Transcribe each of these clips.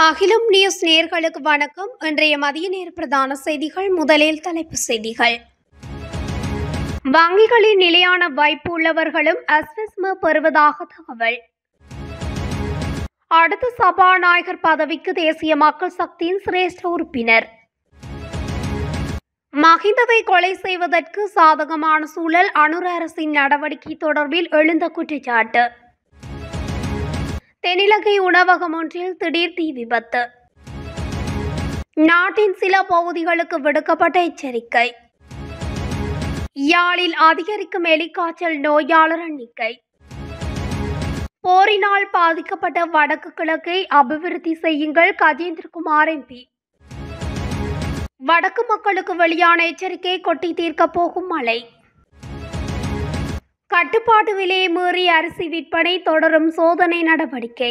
அகிலம் நியூஸ் நேயர்களுக்கு வணக்கம். இன்றைய மதிய நேர பிரதான செய்திகள். முதலில் தலைப்புச் செய்திகள். வங்கிகளில் நிலையான வைப்பு உள்ளவர்களும் அஸ்வஸ்ம பெறுவதாக தகவல். அடுத்த சபாநாயகர் பதவிக்கு தேசிய மக்கள் சக்தியின் சிரேஷ்ட உறுப்பினர். மஹிந்தவை கொலை செய்வதற்கு சாதகமான சூழல் அனுர அரசின் நடவடிக்கை தொடர்பில் எழுந்த குற்றச்சாட்டு. தென்னிலங்கை உணவகம் ஒன்றில் திடீர் தீ விபத்து. நாட்டின் சில பகுதிகளுக்கு விடுக்கப்பட்ட எச்சரிக்கை. யாழில் அதிகரிக்கும் எலிக்காய்ச்சல் நோயாளர் எண்ணிக்கை. போரினால் பாதிக்கப்பட்ட வடக்கு கிழக்கை அபிவிருத்தி செய்யுங்கள் கஜேந்திரகுமார் எம்பி. வடக்கு மக்களுக்கு வெளியான எச்சரிக்கை கொட்டி தீர்க்கப் போகும் மழை. கட்டுப்பாட்டு விலையை மீறி அரிசி விற்பனை தொடரும் சோதனை நடவடிக்கை.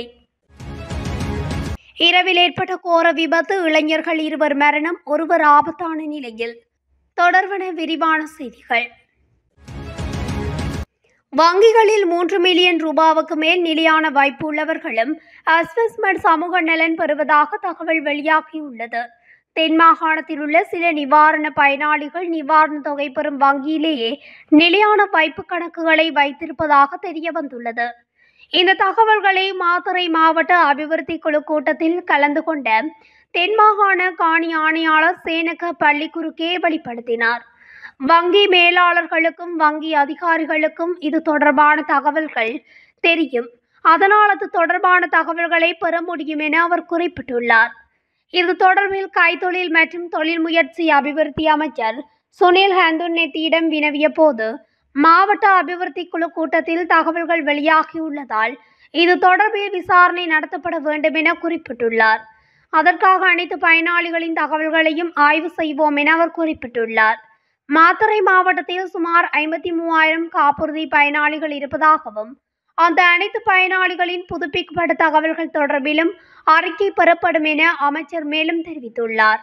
இரவில் ஏற்பட்ட கோர விபத்து, இளைஞர்கள் 2 மரணம், 1 ஆபத்தான நிலையில். தொடர்பான விரிவான செய்திகள். வங்கிகளில் 3 மில்லியன் ரூபாவுக்கு மேல் நிலையான வைப்பு உள்ளவர்களும் அஸ்வஸ்ம சமூக நலன் பெறுவதாக தகவல் வெளியாகியுள்ளது. தென் மாகாணத்தில் உள்ள சில நிவாரண பயனாளிகள் நிவாரண தொகை பெறும் வங்கியிலேயே நிலையான வைப்பு கணக்குகளை வைத்திருப்பதாக தெரிய வந்துள்ளது. இந்த தகவல்களை மாத்தறை மாவட்ட அபிவிருத்தி குழு கூட்டத்தில் கலந்து கொண்ட தென் மாகாண காணி ஆணையாளர் சேனக பள்ளிக்குறுக்கே வெளிப்படுத்தினார். வங்கி மேலாளர்களுக்கும் வங்கி அதிகாரிகளுக்கும் இது தொடர்பான தகவல்கள் தெரியும், அதனால் அது தொடர்பான தகவல்களை பெற முடியும் என அவர் குறிப்பிட்டுள்ளார். இது தொடர்பில் கைத்தொழில் மற்றும் தொழில் முயற்சி அபிவிருத்தி அமைச்சர் சுனில் ஹந்துன்னெத்தியிடம் வினவிய போது மாவட்ட அபிவிருத்தி குழு கூட்டத்தில் தகவல்கள் வெளியாகியுள்ளதால் இது தொடர்பில் விசாரணை நடத்தப்பட வேண்டும் என குறிப்பிட்டுள்ளார். அதற்காக அனைத்து பயனாளிகளின் தகவல்களையும் ஆய்வு செய்வோம் என அவர் குறிப்பிட்டுள்ளார். மாத்தறை மாவட்டத்தில் சுமார் 53,000 காப்புறுதி பயனாளிகள் இருப்பதாகவும் அந்த அனைத்து பயனாளிகளின் புதுப்பிக்கப்பட்ட தகவல்கள் தொடர்பிலும் அறிக்கை பெறப்படும் என அமைச்சர் மேலும் தெரிவித்துள்ளார்.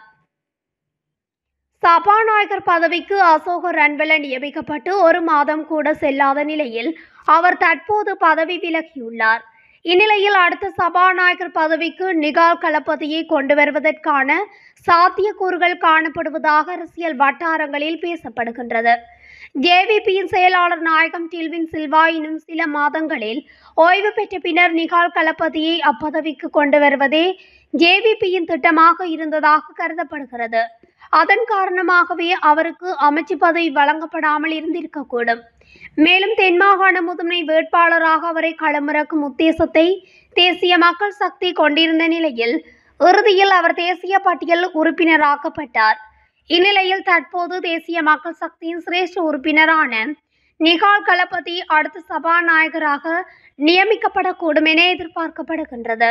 சபாநாயகர் பதவிக்கு அசோக ரன்வல நியமிக்கப்பட்டு 1 மாதம் கூட செல்லாத நிலையில் அவர் தற்போது பதவி விலகியுள்ளார். இந்நிலையில் அடுத்த சபாநாயகர் பதவிக்கு நிகால் களபதியை கொண்டு வருவதற்கான சாத்தியக்கூறுகள் காணப்படுவதாக அரசியல் வட்டாரங்களில் பேசப்படுகின்றது. ஜேவிபியின் செயலாளர் நாயகம் டில்வின் சில்வா இன்னும் சில மாதங்களில் ஓய்வு பெற்ற பின்னர் நிகால் களபதியை அப்பதவிக்கு கொண்டு வருவதே ஜேவிபியின் திட்டமாக இருந்ததாக கருதப்படுகிறது. அதன் காரணமாகவே அவருக்கு அமைச்சு பதவி வழங்கப்படாமல் இருந்திருக்கக்கூடும். மேலும் தென் மாகாண முதன்மை வேட்பாளராக அவரை களமிறக்கும் உத்தேசத்தை தேசிய மக்கள் சக்தி கொண்டிருந்த நிலையில் இறுதியில் அவர் தேசிய பட்டியல் உறுப்பினராக்கப்பட்டார். இந்நிலையில் தற்போது தேசிய மக்கள் சக்தியின் சிரேஷ்ட உறுப்பினரான நிகால் களபதி அடுத்த சபாநாயகராக நியமிக்கப்படக்கூடும் என எதிர்பார்க்கப்படுகின்றது.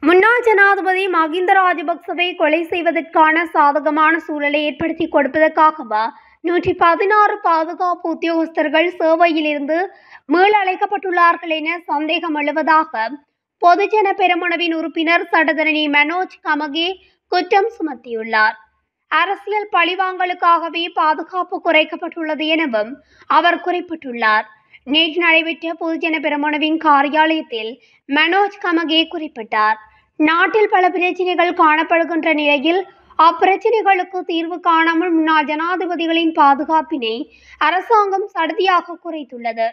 முன்னாள் ஜனாதிபதி மஹிந்த ராஜபக்சவை கொலை செய்வதற்கான சாதகமான சூழலை ஏற்படுத்தி கொடுப்பதற்காகவா 116 பாதுகாப்பு உத்தியோகஸ்தர்கள் சேவையிலிருந்து மீளழைக்கப்பட்டுள்ளார்கள் என சந்தேகம் எழுவதாக பொதுஜன பெரமுனவின் உறுப்பினர் சட்டத்தரணி மனோஜ் கமகே குற்றம் சுமத்தியுள்ளார். அரசியல் பழிவாங்கலுக்காகவே பாதுகாப்பு குறைக்கப்பட்டுள்ளது எனவும் அவர் குறிப்பிட்டுள்ளார். நேற்று நடைபெற்ற பொதுஜன பெரமுனவின் காரியாலயத்தில் மனோஜ் கமகே குறிப்பிட்டார். நாட்டில் பல பிரச்சினைகள் காணப்படுகின்ற நிலையில் அப்பிரச்சினைகளுக்கு தீர்வு காணாமல் முன்னாள் ஜனாதிபதிகளின் பாதுகாப்பினை அரசாங்கம் சடுதியாக குறைத்துள்ளது.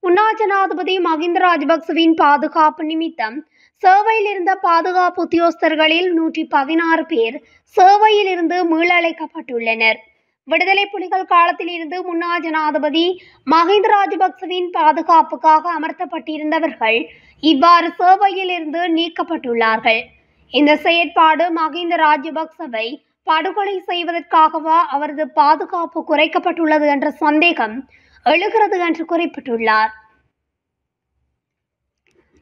முன்னாள் ஜனாதிபதி மஹிந்த ராஜபக்சவின் பாதுகாப்பு நிமித்தம் சேவையில் இருந்த பாதுகாப்பு உத்தியோகஸ்தர்களில் 116 பேர் சேவையில் இருந்து மீளழைக்கப்பட்டுள்ளனர். விடுதலை புலிகள் காலத்தில் இருந்து முன்னாள் ஜனாதிபதி மஹிந்த ராஜபக்சவின் பாதுகாப்புக்காக அமர்த்தப்பட்டிருந்தவர்கள் இவ்வாறு சேவையில் இருந்து நீக்கப்பட்டுள்ளார்கள். இந்த செயற்பாடு மஹிந்த ராஜபக்சவை படுகொலை செய்வதற்காகவா அவரது பாதுகாப்பு குறைக்கப்பட்டுள்ளது என்ற சந்தேகம் எழுகிறது என்று குறிப்பிட்டுள்ளார்.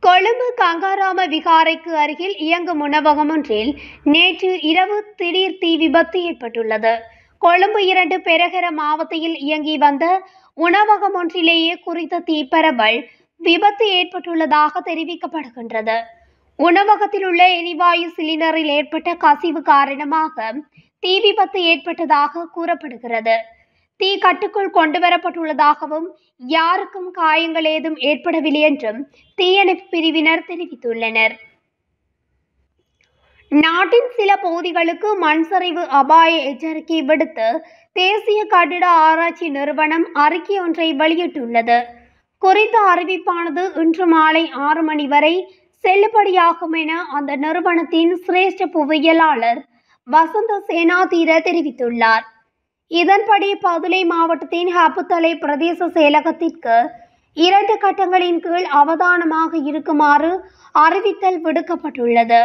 கொழும்பு கங்காராம விகாரைக்கு அருகில் இயங்கும் உணவகம் ஒன்றில் நேற்று இரவு திடீர் தீ விபத்து ஏற்பட்டுள்ளது. கொழும்பு 2 பெரகர மாவட்டத்தில் இயங்கி வந்த உணவகம் ஒன்றிலேயே குறித்த தீப்பரவல் விபத்து ஏற்பட்டுள்ளதாக தெரிவிக்கப்படுகின்றது. உணவகத்தில் உள்ள எரிவாயு சிலிண்டரில் ஏற்பட்ட கசிவு காரணமாக தீ விபத்து ஏற்பட்டதாக கூறப்படுகிறது. தீ கட்டுக்குள் கொண்டு வரப்பட்டுள்ளதாகவும் யாருக்கும் காயங்கள் ஏதும் ஏற்படவில்லை என்றும் தீயணைப்பு பிரிவினர் தெரிவித்துள்ளனர். நாட்டின் சில பகுதிகளுக்கு மண் சரிவு அபாய எச்சரிக்கை விடுத்து தேசிய கட்டிட ஆராய்ச்சி நிறுவனம் அறிக்கை ஒன்றை வெளியிட்டுள்ளது. குறித்த அறிவிப்பானது இன்று மாலை 6 மணி வரை செல்லுபடியாகும் என அந்த நிறுவனத்தின் சிரேஷ்ட புவியியலாளர் வசந்த சேனாதீர தெரிவித்துள்ளார். இதன்படி பதுளை மாவட்டத்தின் ஹப்புத்தலை பிரதேச செயலகத்திற்கு 2 கட்டங்களின் கீழ் அவதானமாக இருக்குமாறு அறிவித்தல் விடுக்கப்பட்டுள்ளது.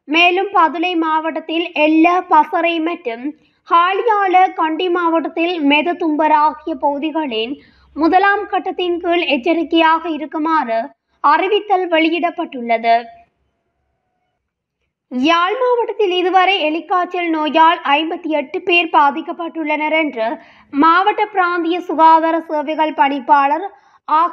மேலும் பதுளை மாவட்டத்தில் எல்ல, பசறை மற்றும் ஹாலியால, கண்டி மாவட்டத்தில் மெததும்பர் ஆகிய பகுதிகளின் 1ஆம் கட்டத்தின் கீழ் எச்சரிக்கையாக இருக்குமாறு அறிவித்தல் வெளியிடப்பட்டுள்ளது. யாழ் மாவட்டத்தில் இதுவரை எலிக்காய்ச்சல் நோயால் 58 பேர் பாதிக்கப்பட்டுள்ளனர் என்று மாவட்ட பிராந்திய சுகாதார சேவைகள் பணிப்பாளர்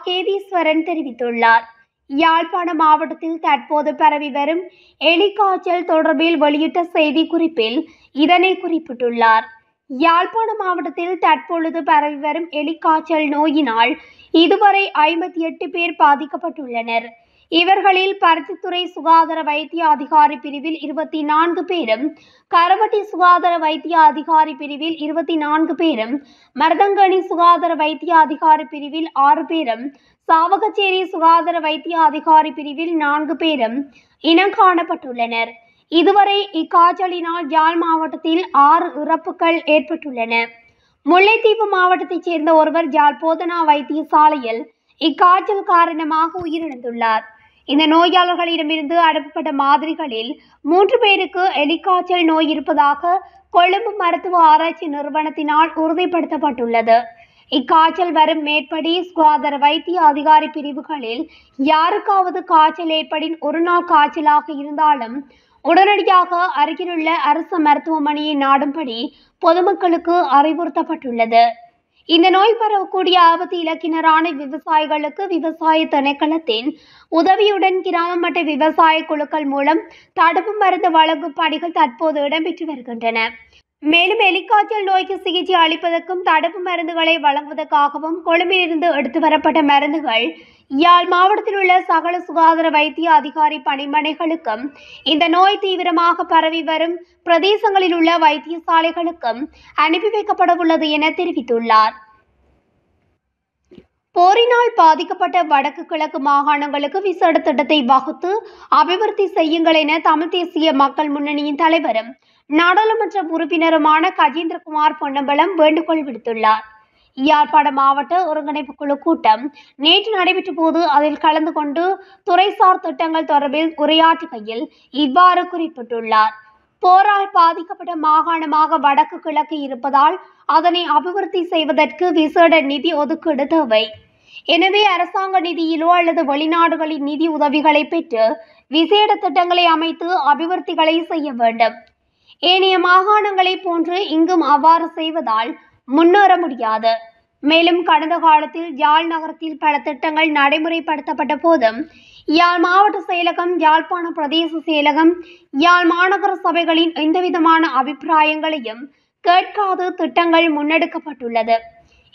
கேதீஸ்வரன் தெரிவித்துள்ளார். யாழ்ப்பாண மாவட்டத்தில் தற்போது பரவி வரும் எலிக்காய்ச்சல் தொடர்பில் வெளியிட்ட செய்திக்குறிப்பில் இதனை குறிப்பிட்டுள்ளார். யாழ்ப்பாண மாவட்டத்தில் தற்பொழுது பரவி வரும் எலிக்காய்ச்சல் நோயினால் இதுவரை 58 பேர் பாதிக்கப்பட்டுள்ளனர். இவர்களில் பருத்தித்துறை சுகாதார வைத்திய அதிகாரி பிரிவில் 24 பேரும், கரவட்டி சுகாதார வைத்திய அதிகாரி பிரிவில் 24 பேரும், மருதங்கணி சுகாதார வைத்திய அதிகாரி பிரிவில் 6 பேரும், சாவகச்சேரி சுகாதார வைத்திய அதிகாரி பிரிவில் 4 பேரும் இனம் காணப்பட்டுள்ளனர். இதுவரை இக்காய்ச்சலினால் யாழ் மாவட்டத்தில் 6 இறப்புகள் ஏற்பட்டுள்ளன. முல்லைத்தீவு மாவட்டத்தைச் சேர்ந்த ஒருவர் யாழ் போதனா வைத்தியசாலையில் இக்காய்ச்சல் காரணமாக உயிரிழந்துள்ளார். இந்த நோயாளர்களிடமிருந்து அனுப்பப்பட்ட மாதிரிகளில் 3 பேருக்கு எலிக்காய்ச்சல் நோய் இருப்பதாக கொழும்பு மருத்துவ ஆராய்ச்சி நிறுவனத்தினால் உறுதிப்படுத்தப்பட்டுள்ளது. இக்காய்ச்சல் வரும் மேற்படி சுகாதார வைத்திய அதிகாரி பிரிவுகளில் யாருக்காவது காய்ச்சல் ஏற்படின் ஒரு நாள் காய்ச்சலாக இருந்தாலும் உடனடியாக அருகிலுள்ள அரசு மருத்துவமனையை நாடும்படி பொதுமக்களுக்கு அறிவுறுத்தப்பட்டுள்ளது. இந்த நோய் பரவக்கூடிய ஆபத்து இலக்கினரான விவசாயிகளுக்கு விவசாய திணைக்களத்தின் உதவியுடன் கிராம மட்ட விவசாய குழுக்கள் மூலம் தடுப்பு மருந்து வழங்கும் பணிகள் தற்போது இடம்பெற்று வருகின்றன. மேலும் எலிக்காய்ச்சல் நோய்க்கு சிகிச்சை அளிப்பதற்கும் தடுப்பு மருந்துகளை வழங்குவதற்காகவும் கொழும்பிலிருந்து எடுத்து வரப்பட்ட மருந்துகள் யாழ் மாவட்டத்தில் உள்ள சகல சுகாதார வைத்திய அதிகாரி பணிமனைகளுக்கும், இந்த நோய் தீவிரமாக பரவி வரும் பிரதேசங்களில் உள்ள வைத்தியசாலைகளுக்கும் அனுப்பி வைக்கப்பட உள்ளது என தெரிவித்துள்ளார். போரினால் பாதிக்கப்பட்ட வடக்கு கிழக்கு மாகாணங்களுக்கு விசேட திட்டத்தை வகுத்து அபிவிருத்தி செய்யுங்கள் என தமிழ் தேசிய மக்கள் முன்னணியின் தலைவரும் நாடாளுமன்ற உறுப்பினருமான கஜேந்திரகுமார் பொன்னம்பலம் வேண்டுகோள் விடுத்துள்ளார். யாழ்ப்பாண மாவட்ட ஒருங்கிணைப்பு குழு கூட்டம் நேற்று நடைபெற்ற போது அதில் கலந்து கொண்டு துறைசார் திட்டங்கள் தொடர்பில் உரையாற்றுகையில் இவ்வாறு குறிப்பிட்டுள்ளார். போரால் பாதிக்கப்பட்ட மாகாணமாக வடக்கு கிழக்கு இருப்பதால் அதனை அபிவிருத்தி செய்வதற்கு விசேட நிதி ஒதுக்கீடு தேவை. எனவே அரசாங்க நிதியிலோ அல்லது வெளிநாடுகளின் நிதி உதவிகளை பெற்று விசேட திட்டங்களை அமைத்து அபிவிருத்திகளை செய்ய வேண்டும். ஏனைய மாகாணங்களை போன்று இங்கும் அவ்வாறு செய்வதால் முன்னேற முடியாது. மேலும் கடந்த காலத்தில் யாழ் நகரத்தில் பல திட்டங்கள் நடைமுறைப்படுத்தப்பட்ட போதும் யாழ் மாவட்ட செயலகம், யாழ்ப்பாண பிரதேச செயலகம், யாழ் மாநகர சபைகளின் எந்தவிதமான அபிப்பிராயங்களையும் கேட்காது திட்டங்கள் முன்னெடுக்கப்பட்டுள்ளது.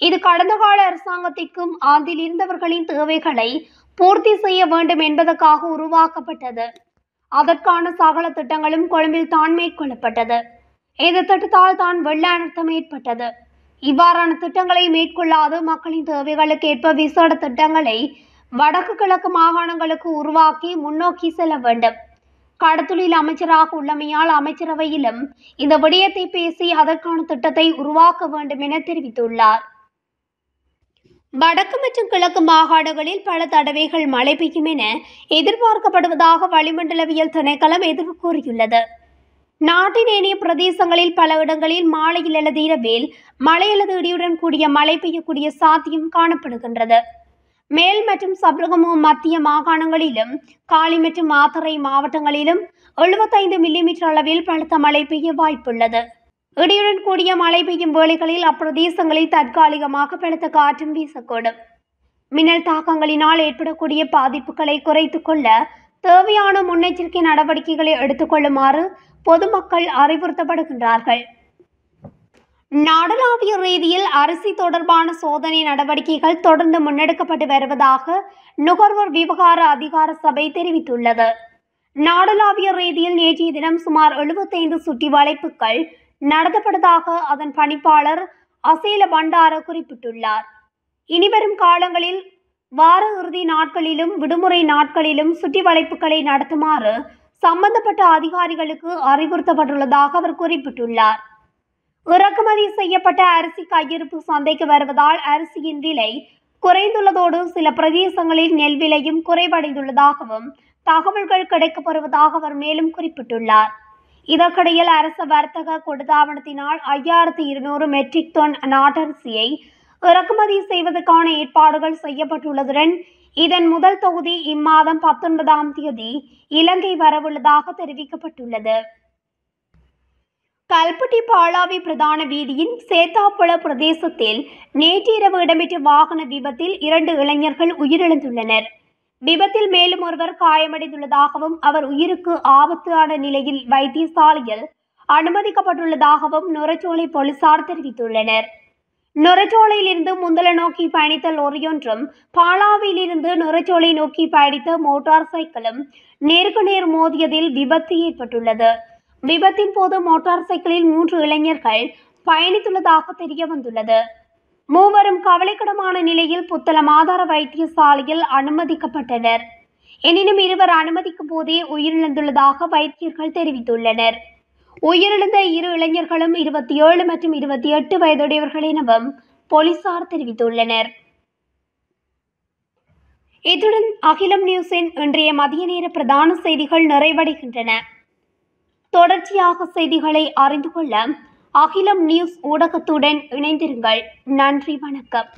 இது கடந்த கால அரசாங்கத்திற்கும் அதில் இருந்தவர்களின் தேவைகளை பூர்த்தி செய்ய வேண்டும் என்பதற்காக உருவாக்கப்பட்டது. அதற்கான சகல திட்டங்களும் கொழும்பில் தான் மேற்கொள்ளப்பட்டது. இந்த திட்டத்தால் தான் வெள்ள அனர்த்தம் ஏற்பட்டது. இவ்வாறான திட்டங்களை மேற்கொள்ளாது மக்களின் தேவைகளுக்கு ஏற்ப விசேட திட்டங்களை வடக்கு கிழக்கு மாகாணங்களுக்கு உருவாக்கி முன்னோக்கி செல்ல வேண்டும். கடத்தொழில் அமைச்சராக உள்ளமையால் அமைச்சரவையிலும் இந்த விடயத்தை பேசி அதற்கான திட்டத்தை உருவாக்க வேண்டும் என தெரிவித்துள்ளார். வடக்கு மற்றும் கிழக்கு மாகாணங்களில் பல தடவைகள் மழை பெய்யும் என எதிர்பார்க்கப்படுவதாக வளிமண்டலவியல் திணைக்களம் எதிர்ப்பு கூறியுள்ளது. நாட்டின் ஏனைய பிரதேசங்களில் பல இடங்களில் மாலையில் அல்லது இரவில் மழை அல்லது இடியுடன் கூடிய மழை பெய்யக்கூடிய சாத்தியம் காணப்படுகின்றது. மேல் மற்றும் சப்ரகமு மத்திய மாகாணங்களிலும் காலி மற்றும் மாத்தறை மாவட்டங்களிலும் 75 மில்லிமீட்டர் அளவில் பலத்த மழை பெய்ய வாய்ப்புள்ளது. இடியுடன் கூடிய மழை பெய்யும் வேளைகளில் அப்பிரதேசங்களில் தற்காலிகமாக பலத்த காற்றும் வீசக்கூடும். மின்னல் தாக்கங்களினால் ஏற்படக்கூடிய பாதிப்புகளை குறைத்துக் கொள்ள தேவையான முன்னெச்சரிக்கை நடவடிக்கைகளை எடுத்துக்கொள்ளுமாறு பொதுமக்கள் அறிவுறுத்தப்படுகின்றார்கள். நாடளாவிய ரீதியில் அரிசி தொடர்பான சோதனை நடவடிக்கைகள் தொடர்ந்து முன்னெடுக்கப்பட்டு வருவதாக நுகர்வோர் விவகார அதிகார சபை தெரிவித்துள்ளது. நாடளாவிய ரீதியில் நேற்றைய தினம் சுமார் 75 சுற்றி வளைப்புகள் நடத்தப்பட்டதாக அதன் பணிப்பாளர் அசேல பண்டார குறிப்பிட்டுள்ளார். இனிவரும் காலங்களில் வார இறுதி நாட்களிலும் விடுமுறை நாட்களிலும் சுற்றி வளைப்புகளை நடத்துமாறு சம்பந்தப்பட்ட அதிகாரிகளுக்கு அறிவுறுத்தப்பட்டுள்ளதாக அவர் குறிப்பிட்டுள்ளார். இறக்குமதி செய்யப்பட்ட அரிசி கையிருப்பு சந்தைக்கு வருவதால் அரிசியின் விலை குறைந்துள்ளதோடு சில பிரதேசங்களில் நெல் விலையும் குறைவடைந்துள்ளதாகவும் தகவல்கள் கிடைக்கப்பெறுவதாக அவர் மேலும் குறிப்பிட்டுள்ளார். இதற்கிடையில் அரசு வர்த்தக கொடுதாபனத்தினால் 5200 மெட்ரிக் டன் நாட்டரிசியை இறக்குமதி செய்வதற்கான ஏற்பாடுகள் செய்யப்பட்டுள்ளதுடன் இதன் முதல் தொகுதி இம்மாதம் 19ஆம் தேதி இலங்கை வரவுள்ளதாக தெரிவிக்கப்பட்டுள்ளது. கல்பட்டி பாலாவி பிரதான வீதியின் சேத்தாப்புல பிரதேசத்தில் நேற்று இரவு இடம்பெற்ற வாகன விபத்தில் 2 இளைஞர்கள் உயிரிழந்துள்ளனர். விபத்தில் மேலும் ஒருவர் காயமடைந்துள்ளதாகவும் அவர் உயிருக்கு ஆபத்தான நிலையில் வைத்தியசாலையில் அனுமதிக்கப்பட்டுள்ளதாகவும் நுரைச்சோலை போலீசார் தெரிவித்துள்ளனர். நுரைச்சோலையிலிருந்து முந்தல நோக்கி பயணித்த லொரியொன்றும் பாலாவிலிருந்து நுரைச்சோலை நோக்கி பயணித்த மோட்டார் சைக்கிளும் நேருக்கு நேர் மோதியதில் விபத்து ஏற்பட்டுள்ளது. விபத்தின் போது மோட்டார் சைக்கிளில் 3 இளைஞர்கள் பயணித்துள்ளதாக தெரிய வந்துள்ளது. மூவரும் கவலைக்கிடமான நிலையில் புத்தளம் ஆதார வைத்தியசாலையில் அனுமதிக்கப்பட்டனர். எனினும் இருவர் அனுமதிக்கும் போதே உயிரிழந்துள்ளதாக வைத்தியர்கள் தெரிவித்துள்ளனர். உயிரிழந்த 2 இளைஞர்களும் 27 மற்றும் 28 வயதுடையவர்கள் எனவும் போலீசார் தெரிவித்துள்ளனர். இத்துடன் அகிலம் நியூஸின் இன்றைய மதிய நேர பிரதான செய்திகள் நிறைவடைகின்றன. தொடர்ச்சியாக செய்திகளை அறிந்து கொள்ள அகிலம் நியூஸ் ஊடகத்துடன் இணைந்திருங்கள். நன்றி, வணக்கம்.